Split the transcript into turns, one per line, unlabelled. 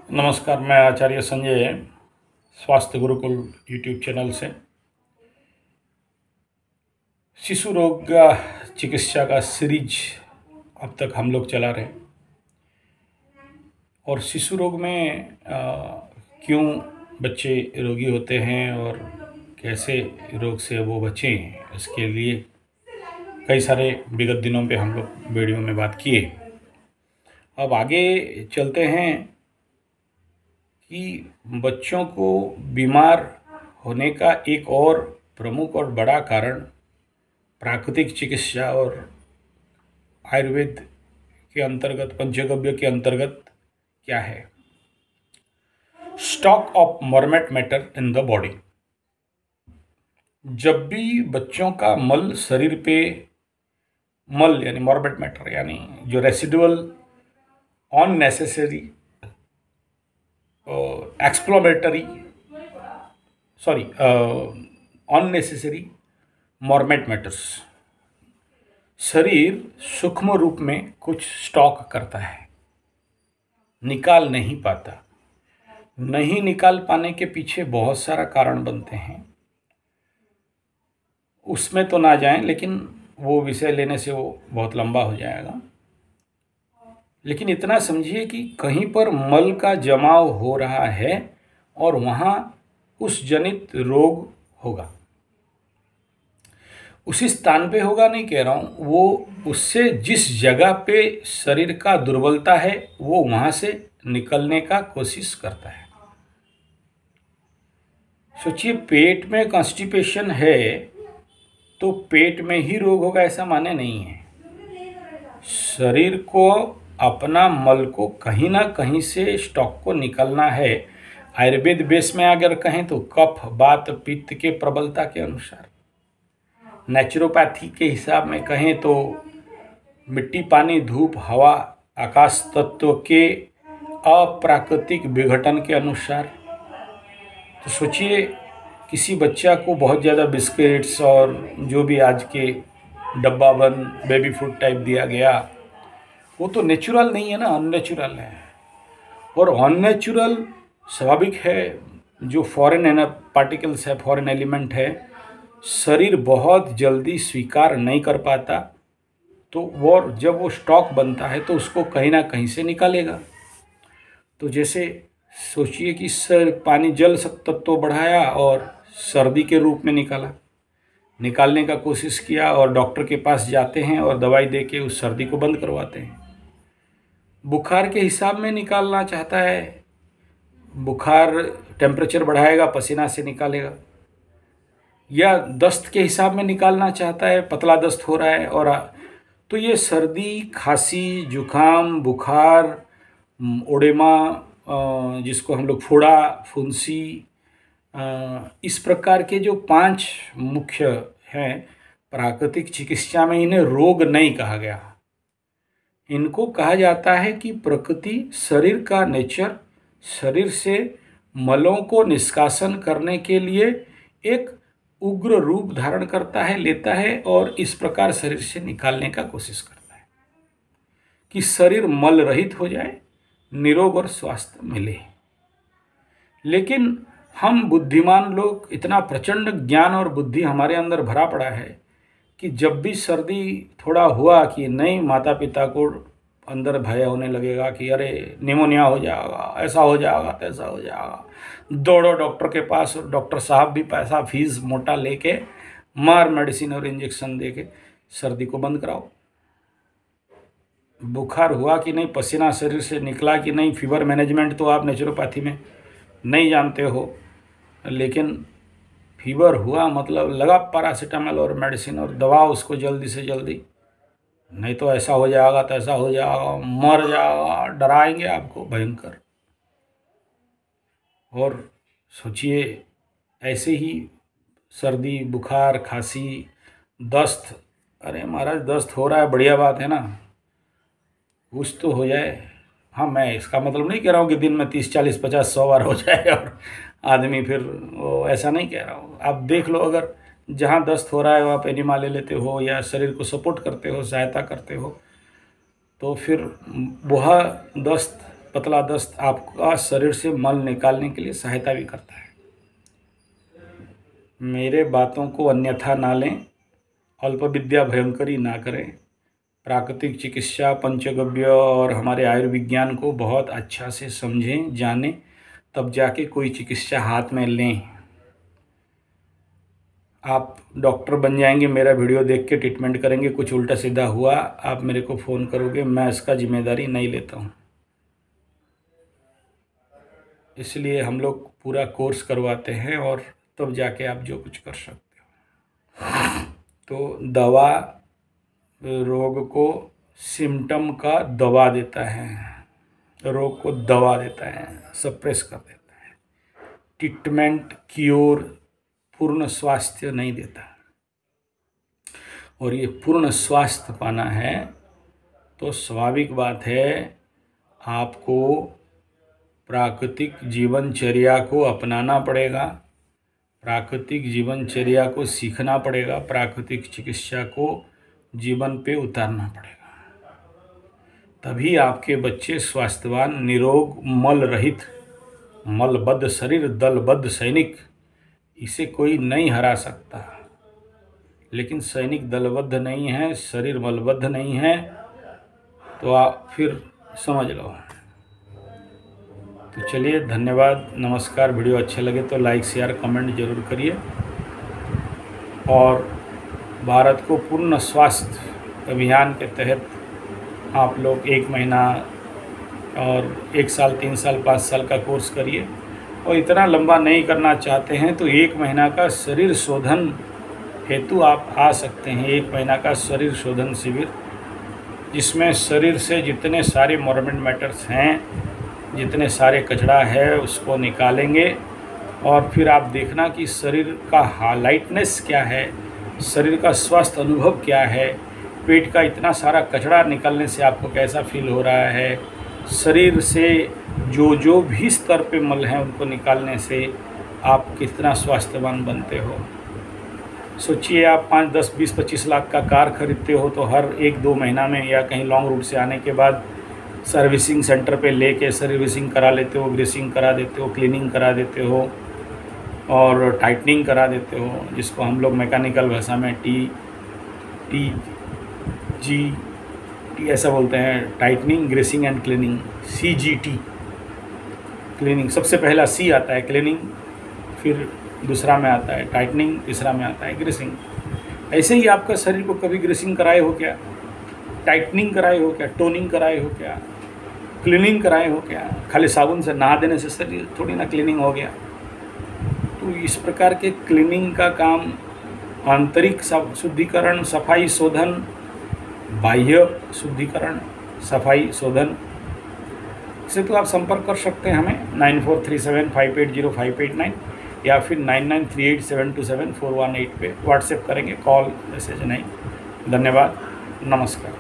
नमस्कार, मैं आचार्य संजय स्वास्थ्य गुरुकुल यूट्यूब चैनल से शिशु रोग का चिकित्सा का सीरीज अब तक हम लोग चला रहे हैं। और शिशु रोग में क्यों बच्चे रोगी होते हैं और कैसे रोग से वो बचें, इसके लिए कई सारे विगत दिनों पे हम लोग वीडियो में बात किए। अब आगे चलते हैं कि बच्चों को बीमार होने का एक और प्रमुख और बड़ा कारण प्राकृतिक चिकित्सा और आयुर्वेद के अंतर्गत, पंचगव्य के अंतर्गत क्या है? स्टॉक ऑफ मॉर्मेट मैटर इन द बॉडी। जब भी बच्चों का मल शरीर पे, मल यानी मॉर्मेट मैटर यानी जो रेसिडुअल अननेसेसरी एक्सप्लोमेटरी अननेसेसरी मॉर्मेट मैटर्स शरीर सूक्ष्म रूप में कुछ स्टॉक करता है, निकाल नहीं पाता। नहीं निकाल पाने के पीछे बहुत सारा कारण बनते हैं, उसमें तो ना जाएं, लेकिन वो विषय लेने से वो बहुत लंबा हो जाएगा। लेकिन इतना समझिए कि कहीं पर मल का जमाव हो रहा है और वहाँ उस जनित रोग होगा। उसी स्थान पे होगा नहीं कह रहा हूँ, वो उससे जिस जगह पे शरीर का दुर्बलता है वो वहाँ से निकलने का कोशिश करता है। सोचिए, पेट में कॉन्स्टिपेशन है तो पेट में ही रोग होगा ऐसा माने नहीं है। शरीर को अपना मल को कहीं ना कहीं से स्टॉक को निकलना है। आयुर्वेद बेस में अगर कहें तो कफ, वात, पित्त के प्रबलता के अनुसार। नेचुरोपैथी के हिसाब में कहें तो मिट्टी, पानी, धूप, हवा, आकाश तत्व के अप्राकृतिक विघटन के अनुसार। तो सोचिए, किसी बच्चा को बहुत ज़्यादा बिस्किट्स और जो भी आज के डब्बा बंद बेबी फूड टाइप दिया गया, वो तो नेचुरल नहीं है ना, अननेचुरल है। और अननेचुरल स्वाभाविक है, जो फॉरेन पार्टिकल्स है, फॉरेन एलिमेंट है, शरीर बहुत जल्दी स्वीकार नहीं कर पाता। तो वो जब वो स्टॉक बनता है तो उसको कहीं ना कहीं से निकालेगा। तो जैसे सोचिए कि पानी जल तत्व बढ़ाया और सर्दी के रूप में निकालने का कोशिश किया और डॉक्टर के पास जाते हैं और दवाई दे के उस सर्दी को बंद करवाते हैं। बुखार के हिसाब में निकालना चाहता है, बुखार टेम्परेचर बढ़ाएगा, पसीना से निकालेगा। या दस्त के हिसाब में निकालना चाहता है, पतला दस्त हो रहा है और तो ये सर्दी, खांसी, जुखाम, बुखार, ओडेमा, जिसको हम लोग फोड़ा, फुंसी, इस प्रकार के जो 5 मुख्य हैं प्राकृतिक चिकित्सा में, इन्हें रोग नहीं कहा गया। इनको कहा जाता है कि प्रकृति, शरीर का नेचर शरीर से मलों को निष्कासन करने के लिए एक उग्र रूप धारण करता है, लेता है और इस प्रकार शरीर से निकालने का कोशिश करता है कि शरीर मल रहित हो जाए, निरोग और स्वास्थ्य मिले। लेकिन हम बुद्धिमान लोग, इतना प्रचंड ज्ञान और बुद्धि हमारे अंदर भरा पड़ा है कि जब भी सर्दी थोड़ा हुआ कि नहीं, माता पिता को अंदर भय होने लगेगा कि अरे निमोनिया हो जाएगा, ऐसा हो जाएगा, तैसा हो जाएगा, दौड़ो डॉक्टर के पास। और डॉक्टर साहब भी पैसा फीस मोटा लेके मार मेडिसिन और इंजेक्शन दे के सर्दी को बंद कराओ। बुखार हुआ कि नहीं, पसीना शरीर से निकला कि नहीं, फीवर मैनेजमेंट तो आप नेचुरोपैथी में नहीं जानते हो, लेकिन फीवर हुआ मतलब लगा पैरासीटामोल और मेडिसिन और दवा उसको जल्दी से जल्दी, नहीं तो ऐसा हो जाएगा, तैसा हो जाएगा, मर जाएगा, डराएंगे आपको भयंकर। और सोचिए, ऐसे ही सर्दी, बुखार, खांसी, दस्त, अरे महाराज दस्त हो रहा है, बढ़िया बात है ना, कुछ तो हो जाए। हाँ, मैं इसका मतलब नहीं कह रहा हूँ कि दिन में 30, 40, 50, 100 बार हो जाए और आदमी फिर वो, ऐसा नहीं कह रहा हूँ। आप देख लो, अगर जहाँ दस्त हो रहा है वहाँ पे एनिमा ले लेते हो या शरीर को सपोर्ट करते हो, सहायता करते हो, तो फिर वह दस्त पतला दस्त आपका शरीर से मल निकालने के लिए सहायता भी करता है। मेरे बातों को अन्यथा ना लें, अल्प विद्या भयंकरी ना करें। प्राकृतिक चिकित्सा, पंचगव्य और हमारे आयुर्विज्ञान को बहुत अच्छा से समझें, जानें, तब जाके कोई चिकित्सा हाथ में लें। आप डॉक्टर बन जाएंगे, मेरा वीडियो देख के ट्रीटमेंट करेंगे, कुछ उल्टा सीधा हुआ आप मेरे को फ़ोन करोगे, मैं इसका जिम्मेदारी नहीं लेता हूँ। इसलिए हम लोग पूरा कोर्स करवाते हैं और तब जाके आप जो कुछ कर सकते हो। तो दवा रोग को सिम्टम का दवा देता है, रोग को दवा देता है, सप्रेस कर देता है। ट्रीटमेंट, क्योर, पूर्ण स्वास्थ्य नहीं देता। और ये पूर्ण स्वास्थ्य पाना है तो स्वाभाविक बात है आपको प्राकृतिक जीवनचर्या को अपनाना पड़ेगा, प्राकृतिक जीवनचर्या को सीखना पड़ेगा, प्राकृतिक चिकित्सा को जीवन पे उतारना पड़ेगा। तभी आपके बच्चे स्वास्थ्यवान, निरोग, मल रहित, मलबद्ध शरीर, दलबद्ध सैनिक, इसे कोई नहीं हरा सकता। लेकिन सैनिक दलबद्ध नहीं है, शरीर मलबद्ध नहीं है, तो आप फिर समझ लो। तो चलिए, धन्यवाद, नमस्कार। वीडियो अच्छे लगे तो लाइक, शेयर, कमेंट जरूर करिए। और भारत को पूर्ण स्वास्थ्य अभियान के तहत आप लोग 1 महीना और 1 साल, 3 साल, 5 साल का कोर्स करिए। और इतना लंबा नहीं करना चाहते हैं तो 1 महीना का शरीर शोधन हेतु आप आ सकते हैं। 1 महीना का शरीर शोधन शिविर, जिसमें शरीर से जितने सारे मोर्बिड मैटर्स हैं, जितने सारे कचरा है, उसको निकालेंगे। और फिर आप देखना कि शरीर का हालाइटनेस क्या है, शरीर का स्वस्थ अनुभव क्या है, पेट का इतना सारा कचरा निकलने से आपको कैसा फील हो रहा है, शरीर से जो भी स्तर पे मल हैं उनको निकालने से आप कितना स्वास्थ्यवान बनते हो। सोचिए, आप 5, 10, 20, 25 लाख का कार खरीदते हो तो हर 1-2 महीना में या कहीं लॉन्ग रूट से आने के बाद सर्विसिंग सेंटर पे लेके सर्विसिंग करा लेते हो, ग्रीसिंग करा देते हो, क्लीनिंग करा देते हो और टाइटनिंग करा देते हो, जिसको हम लोग मैकेनिकल भाषा में टी ऐसा बोलते हैं, tightening, greasing and cleaning, CGT। Cleaning सबसे पहला C आता है, क्लीनिंग, फिर दूसरा में आता है टाइटनिंग, तीसरा में आता है ग्रीसिंग। ऐसे ही आपका शरीर को कभी ग्रीसिंग कराए हो क्या, टाइटनिंग कराए हो क्या, टोनिंग कराए हो क्या, क्लीनिंग कराए हो क्या? खाली साबुन से नहा देने से शरीर थोड़ी ना क्लीनिंग हो गया। तो इस प्रकार के क्लीनिंग का काम, आंतरिक शुद्धिकरण, सफाई शोधन, बाह्य शुद्धिकरण, सफाई शोधन, से तो आप संपर्क कर सकते हैं हमें 9437580589 या फिर 9938727418 पे व्हाट्सएप करेंगे, कॉल मैसेज नहीं। धन्यवाद, नमस्कार।